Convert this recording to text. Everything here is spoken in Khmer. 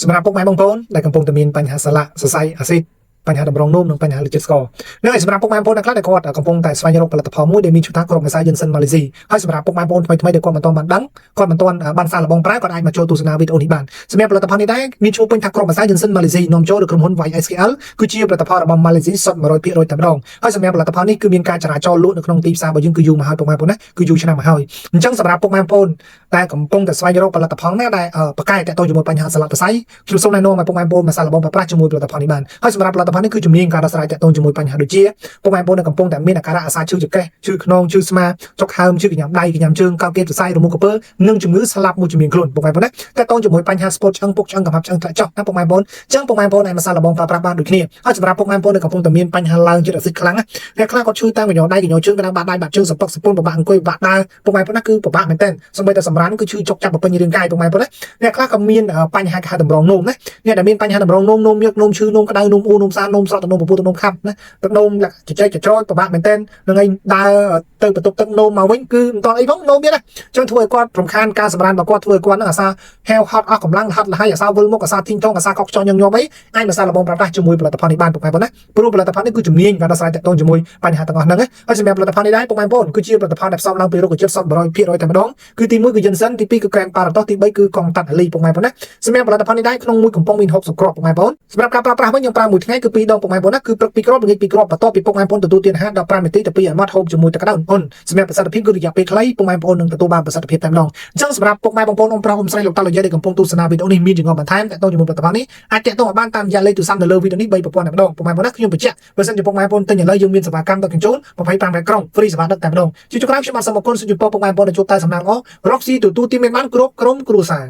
សម្រាប់ពុកម៉ែបងប្អូនដែលកំពុងតែមានបញ្ហាសន្លាក់សរសៃអាស៊ីតបញ្ហាតម្រងនោមនិងបញ្ហាលើចិត្តស្គរនឹងហើយសម្រាប់ពុកម៉ែបងប្អូនដែលខ្លះដែលគាត់កំពុងតែស្វែងរកផលិតផលមួយដែលមានឈ្មោះថាគ្រាប់ម្សៅយិនសិនម៉ាឡេស៊ីហើយសម្រាប់ពុកម៉ែបងប្អូនថ្មីៗដែលគាត់មិនទាន់បានដឹងគាត់មិនទាន់បានសាកល្បងប្រើគាត់អាចមកចូលទស្សនាវីដេអូនេះបានសម្រាប់ផលិតផលនេះដែរមានឈ្មោះពេញថាគ្រាប់ម្សៅយិនសិនម៉ាឡេស៊ីនាំចូលដោយក្រុមហ៊ុន YSKL គឺជាផលិតផលរបស់ម៉ាឡេស៊ីសុទ្ធ 100% តែម្ដងហើយសម្រាប់ផលិតផលនេះគឺមានការចរាចរណ៍លក់នៅក្នុងទីផ្សាររបស់យើងគឺយូរមកហើយពុកម៉ែបងប្អូនណាគឺយូរឆ្នាំមកហើយអញ្ចឹងសម្រាប់ពុកម៉ែបងប្អូនដែលកំពុងតែស្វែងរកផលិតផលណាដែលប្រកែកតទៅជាមួយបញ្ហាសន្លាក់សរសៃខ្ញុំសូមណែនាំឲ្យពុកម៉ែបងប្អូនមកសាកល្បងប្រើប្រាស់ជាមួយផលិតផលនេះបានហើយសម្រាប់ផលិតផលនេះគឺជំនាញការដោះស្រាយតទៅជាមួយបញ្ហាដូចជាពុកម៉ែបងប្អូនដែលកំពុងតែមានអាការៈអាសាឈឺចង្កេះឈឺខ្នងឈឺស្មាចុកហើមឈឺកញ្ញាំដៃកញ្ញាំជើងកោតគៀបសរសៃរមុខក្រពើនិងជំងឺស្លាប់មួយជំនាញខ្លួនពុកម៉ែបងប្អូនណាតទៅជាមួយបញ្ហាស្ពុតឆ្អឹងពុកឆ្អឹងកំហាប់ឆ្អឹងធ្លាក់ចុះណាពុកម៉ែបងប្អូនអញ្ចឹងពុកម៉ែបងប្អូនអាចមកសាកល្បងប្រើប្រាស់បានដូចគ្នាហើយសម្រាប់ពុកម៉ែបងប្អូនដែលកំពុងតែមានបញ្ហាឡើងជាតិអាស៊ីតខ្លាំងណាអ្នកខ្លះគាត់ឈឺតាមកញ្ញោដៃកញ្ញោជើងកណ្ដាលបាក់ដៃបាក់ជើងសពកសពុនពិបាកអង្គុយពិបាកដើរពុកម៉ែបងប្អូនណាគឺពិបាកមែនទែនសូម្បីតែសម្រាប់គឺឈឺចុកចាប់ពេញរាងកាយពុកម៉ែបងប្អូនណាអ្នកខ្លះក៏មានបញ្ហាគេហៅតម្រងនោមណាអ្នកដែលមានបញ្ហាតម្រងនោមនោមញឹកនោមឈឺនោមក្តៅនោមអ៊ូនោមសានោមស្រកទៅនោមពពុះទៅនោមខាប់ណាទឹកនោមចែកចច្រយពិបាកមែនទែននឹងឯងដើរទៅបន្ទប់ទឹកនោមមកវិញគឺមិនតអីផងនោមទៀតណាចឹងធ្វើឲ្យគាត់រំខានការសម្រានរបស់គាត់ធ្វើឲ្យគាត់នឹងអាសាហេវហត់អស់កម្លាំងហត់លហើយអាសាវិលមុខអាសាធីងថងអាសាកកខ្យល់ញឹកញាប់អីអាចមកសាកល្បងប្រើប្រាស់ជាមួយផលិតផលនេះបានពុកម៉ែបងប្អូនណាព្រោះផលិតផលនេះគឺជំនាញការដោះស្រាយតទៅជាមួយបញ្ហាទាំងអស់ហ្នឹងហើយសម្រាប់ផលិតផលនេះដែរពុកម៉ែបងប្អូនគឺជាផលិតផលដែលផ្សំឡើងពីរុក្ខជាតិសុទ្ធ 100% តែម្ដងគឺទី1គឺយិនសិនទី2គឺក្រែមប៉ារ៉ាតូសទី3គឺកងតាត់អាលីពុកម៉ែបងប្អូនណាសម្រាប់ផលិតផលនេះដែរក្នុងមួយកំប៉ុងមាន60គ្រាប់ពុកម៉ែបងប្អូនសម្រាប់ការប្រើប្រាស់វិញយើងប្រើមួយថ្ងៃគឺ2ដងពុកម៉ែបងប្អូនណាគឺព្រឹក2គ្រាប់ល្ងាច2គ្រាប់បន្ទាប់ពីពុកម៉ែបងប្អូនទទួលទានអាហារ15នាទីទៅ2អាម៉ាត់ហូបជាមួយទឹកក្តៅឧណ្ហសម្រាប់ប្រសិទ្ធភាពគឺរយៈពេលខ្លីពុកម៉ែបងប្អូននឹងទទួលបានប្រសិទ្ធភាពតែម្ដងអញ្ចឹងសម្រាប់ពុកម៉ែបងប្អូនអ៊ំប្រុសអ៊ំស្រីលោកតាលោកយាយដែលកំពុងទស្សនាវីដេអូនេះមានចំណងបន្ថែមតទៅជាមួយផលិតផលនេះអាចតាក់ទងបានតាមរយៈលេខទូរស័ព្ទនៅលើវីដេអូនេះ3ប្រព័ន្ធតែម្ដងពុកម៉ែបងប្អូនណាខ្ញុំបញ្ជាក់បើសិនជាពុកម៉ែបងប្អូនទិញឥឡូវយើងមានសេវាកម្មដឹកជញ្ជូន25រ៉ែក្រុងហ្វ្រីសេវាដឹកតែម្ដងជាចុងក្រោយខ្ញុំបាទសូមអរគុណសូមជូនពរពុកម៉ែបងប្អូនដែលជួបតែសំណាងល្អរកស៊ីទទួលទានមានបានគ្រប់ក្រុមគ្រួសារ